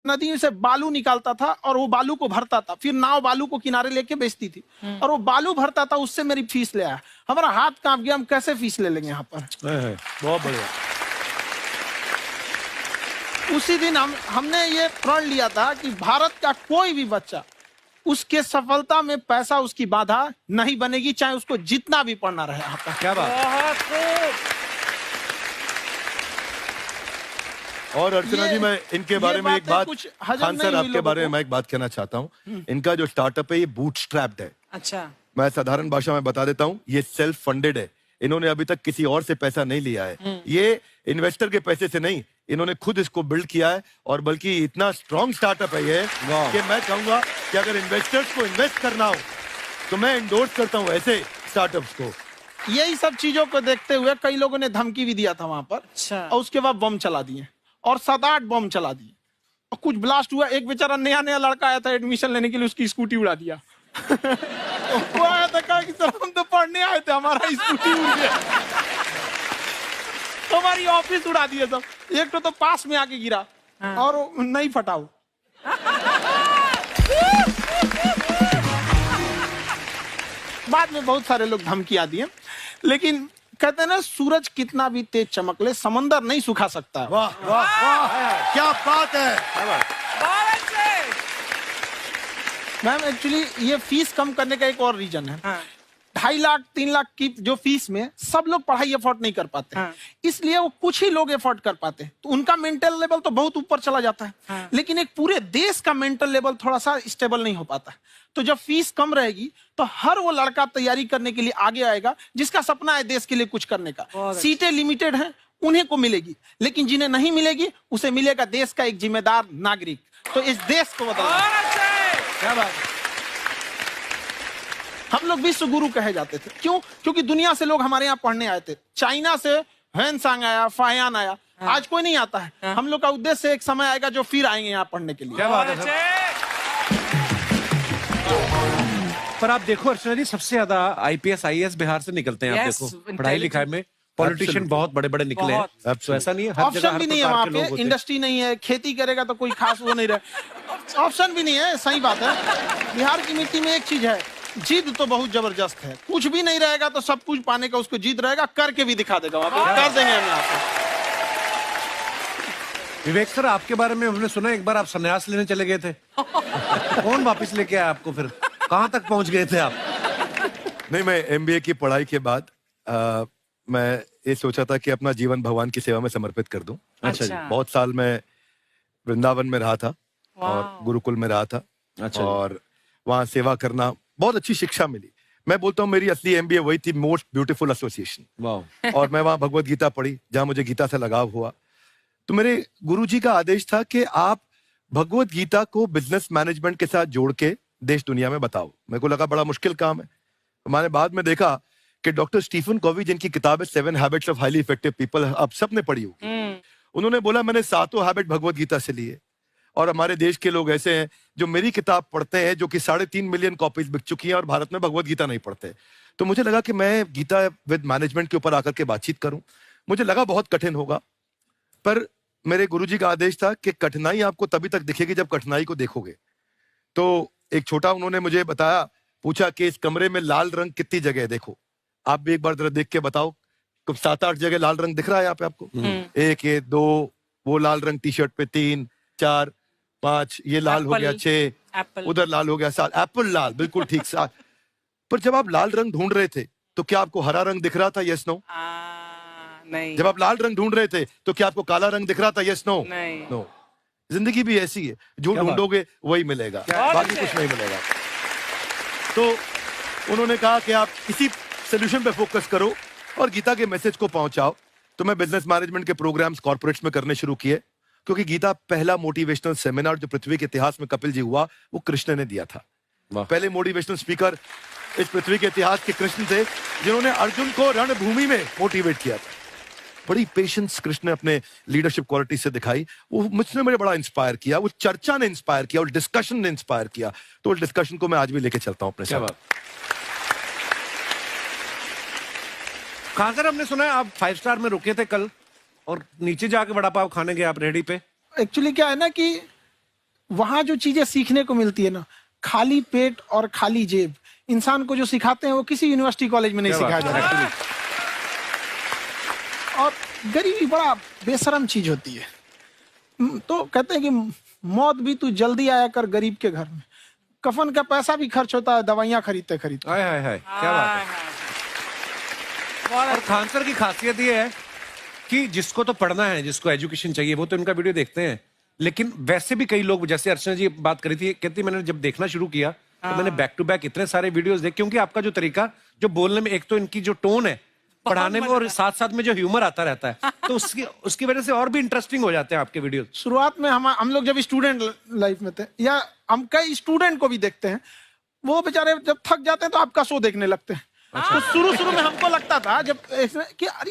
नदी से बालू निकालता था और वो बालू को भरता था, फिर नाव बालू को किनारे लेके बेचती थी और वो बालू भरता था, उससे मेरी फीस ले आया। हमारा हाथ कांप गया, हम कैसे फीस ले लेंगे यहाँ पर। बहुत बढ़िया। उसी दिन हमने ये प्रण लिया था कि भारत का कोई भी बच्चा उसके सफलता में पैसा उसकी बाधा नहीं बनेगी, चाहे उसको जितना भी पढ़ना रहे यहाँ पर। क्या बात। और अर्चना जी, मैं इनके बारे में एक बात, खान सर आपके बारे में मैं एक बात कहना चाहता हूँ। इनका जो स्टार्टअप है ये बूटस्ट्रैप्ड है। अच्छा, मैं साधारण भाषा में बता देता हूँ, ये सेल्फ फंडेड है। इन्होंने अभी तक किसी और से पैसा नहीं लिया है, ये इन्वेस्टर के पैसे से नहीं, इन्होंने खुद इसको बिल्ड किया है। और बल्कि इतना स्ट्रॉन्ग स्टार्टअप है ये कि मैं कहूंगा कि अगर इन्वेस्टर्स को इन्वेस्ट करना हो तो मैं इंडोर्स करता हूँ ऐसे स्टार्टअप्स को। यही सब चीजों को देखते हुए कई लोगों ने धमकी भी दिया था वहां पर। अच्छा। और उसके बाद बम चला दिए और 7-8 बम चला दिए और कुछ ब्लास्ट हुआ। एक बेचारा नया लड़का आया था एडमिशन लेने के लिए, उसकी स्कूटी उड़ा दिया। वो आया था, कहा कि सर हम तो पढ़ने आए थे, हमारा स्कूटी उड़ गया। हमारी ऑफिस उड़ा दिए सब। एक तो पास में आके गिरा और नहीं फटा वो। बाद में बहुत सारे लोग धमकियां दिए, लेकिन कहते हैं ना, सूरज कितना भी तेज चमक ले समंदर नहीं सुखा सकता। वाह वाह वाह, क्या बात है। मैम एक्चुअली ये फीस कम करने का एक और रीजन है। 2.5 लाख 3 लाख की जो फीस में सब लोग पढ़ाई अफोर्ड नहीं कर पाते, इसलिए वो कुछ ही लोग अफोर्ड कर पाते हैं, तो उनका मेंटल लेवल तो बहुत ऊपर चला जाता है। लेकिन एक पूरे देश का मेंटल लेवल थोड़ा सा स्टेबल नहीं हो पाता। तो जब फीस कम रहेगी तो हर वो लड़का तैयारी करने के लिए आगे आएगा जिसका सपना है देश के लिए कुछ करने का। सीटें लिमिटेड हैं, उन्हें को मिलेगी, लेकिन जिन्हें नहीं मिलेगी उसे मिलेगा देश का एक जिम्मेदार नागरिक। तो इस देश को बदलना। क्या बात है। हम लोग विश्व गुरु कहे जाते थे, क्यों? क्योंकि दुनिया से लोग हमारे यहाँ पढ़ने आए थे। चाइना से ह्वेनसांग आया, फायान आया, आज कोई नहीं आता है। हम लोग का उद्देश्य एक समय आएगा जो फिर आएंगे यहाँ पढ़ने के लिए। क्या बात है। पर आप देखो अर्चना जी, सबसे ज्यादा आईपीएस आईएएस बिहार से निकलते हैं। आप देखो पढ़ाई लिखाई में पॉलिटिशियन बहुत बड़े बड़े निकले हैं। तो ऐसा नहीं है, हर जगह ऑप्शन भी नहीं है वहाँ पे, इंडस्ट्री नहीं है, खेती करेगा तो कोई खास वो नहीं रहे, ऑप्शन भी नहीं है। सही बात है। बिहार की मिट्टी में एक चीज है, जिद तो बहुत जबरदस्त है। कुछ भी नहीं रहेगा तो सब कुछ पाने का उसको जिद रहेगा, करके भी दिखा देगा। वहाँ पे कर देंगे हम यहाँ पे। विवेक सर, आपके बारे में हमने सुना एक बार आप संन्यास लेने चले गए थे। कौन वापस लेके आया आपको? फिर कहाँ तक पहुंच गए थे आप? नहीं, मैं एमबीए की पढ़ाई के बाद मैं ये सोचा था कि अपना जीवन भगवान की सेवा में समर्पित कर दूं। अच्छा जी। बहुत साल मैं वृंदावन में रहा था और गुरुकुल में रहा था। अच्छा। और वहाँ सेवा करना, बहुत अच्छी शिक्षा मिली। मैं बोलता हूँ मेरी असली एमबीए वही थी, मोस्ट ब्यूटीफुल एसोसिएशन। और मैं वहाँ भगवत गीता पढ़ी, जहाँ मुझे गीता से लगाव हुआ। तो मेरे गुरुजी का आदेश था कि आप भगवत गीता को बिजनेस मैनेजमेंट के साथ जोड़ के देश दुनिया में बताओ। मेरे को लगा बड़ा मुश्किल काम है। मैंने बाद में देखा कि डॉक्टर स्टीफन कॉवी, जिनकी किताब है 7 habits of highly effective people, आप सबने पढ़ी होगी, उन्होंने बोला मैंने 7 हैबिट भगवत गीता से लिए। और हमारे देश के लोग ऐसे हैं जो मेरी किताब पढ़ते हैं, जो कि 3.5 मिलियन कॉपीज बिक चुकी हैं, और भारत में भगवत गीता नहीं पढ़ते। तो मुझे लगा कि मैं गीता विद मैनेजमेंट के ऊपर आकर के बातचीत करूं। मुझे लगा बहुत कठिन होगा, पर मेरे गुरुजी का आदेश था कि कठिनाई आपको तभी तक दिखेगी जब कठिनाई को देखोगे। तो एक छोटा उन्होंने मुझे बताया, पूछा कि इस कमरे में लाल रंग कितनी जगह है, देखो आप भी एक बार जरा देख के बताओ। 7-8 जगह लाल रंग दिख रहा है यहाँ पे आपको? 1 ये 2, वो लाल रंग टी शर्ट पे 3 4 5, ये लाल हो गया 6, उधर लाल हो गया 7, एप्पल लाल, बिल्कुल ठीक 7। पर जब आप लाल रंग ढूंढ रहे थे तो क्या आपको हरा रंग दिख रहा था? Yes no? नहीं। जब आप लाल रंग ढूंढ रहे थे तो क्या आपको काला रंग दिख रहा था? Yes no? नहीं। नो। जिंदगी भी ऐसी है, जो ढूंढोगे वही मिलेगा, बाकी कुछ नहीं मिलेगा। तो उन्होंने कहा कि आप इसी सोल्यूशन पे फोकस करो और गीता के मैसेज को पहुंचाओ। तो मैं बिजनेस मैनेजमेंट के प्रोग्राम्स कॉर्पोरेट्स में करने शुरू किए, क्योंकि गीता पहला मोटिवेशनल सेमिनार जो पृथ्वी के इतिहास में कपिल जी हुआ, वो कृष्ण ने दिया था। पहले मोटिवेशनल स्पीकर इस पृथ्वी के इतिहास के कृष्ण थे, जिन्होंने अर्जुन को रणभूमि में मोटिवेट किया था। बड़ी पेशेंस कृष्ण ने अपने लीडरशिप क्वालिटी से दिखाई। वो मुझसे मुझे बड़ा इंस्पायर किया, वो चर्चा ने इंस्पायर किया, और डिस्कशन ने इंस्पायर किया। तो उस डिस्कशन को मैं आज भी लेके चलता हूं अपने साथ। कहाँ सर, हमने सुना है आप 5 स्टार में रुके थे कल और नीचे जाके वड़ा पाव खाने गए आप रेहड़ी पे। एक्चुअली क्या है ना कि वहां जो चीजें सीखने को मिलती है ना, खाली पेट और खाली जेब इंसान को जो सिखाते हैं वो किसी यूनिवर्सिटी कॉलेज में नहीं सिखाया जाता। और गरीबी बड़ा बेशरम चीज होती है। तो कहते हैं कि मौत भी तू जल्दी आया कर गरीब के घर में, कफन का पैसा भी खर्च होता है दवाइयां खरीदते खरीदते। हाय हाय हाय, क्या बात है। और खान सर की खासियत ये है कि जिसको तो पढ़ना है, जिसको एजुकेशन चाहिए, वो तो इनका वीडियो देखते हैं, लेकिन वैसे भी कई लोग, जैसे अर्चना जी बात करी थी, कहती मैंने जब देखना शुरू किया तो मैंने बैक टू बैक इतने सारे वीडियोस देखे, क्योंकि आपका जो तरीका जो बोलने में, एक तो इनकी जो टोन है पढ़ाने में, और साथ साथ में जो ह्यूमर आता रहता है, तो उसकी वजह से और भी इंटरेस्टिंग हो जाते हैं आपके वीडियो। शुरुआत में हम लोग जब स्टूडेंट लाइफ में थे, या हम कई स्टूडेंट को भी देखते हैं, वो बेचारे जब थक जाते हैं तो आपका शो देखने लगते हैं। तो शुरू में हमको लगता था जब कि अरे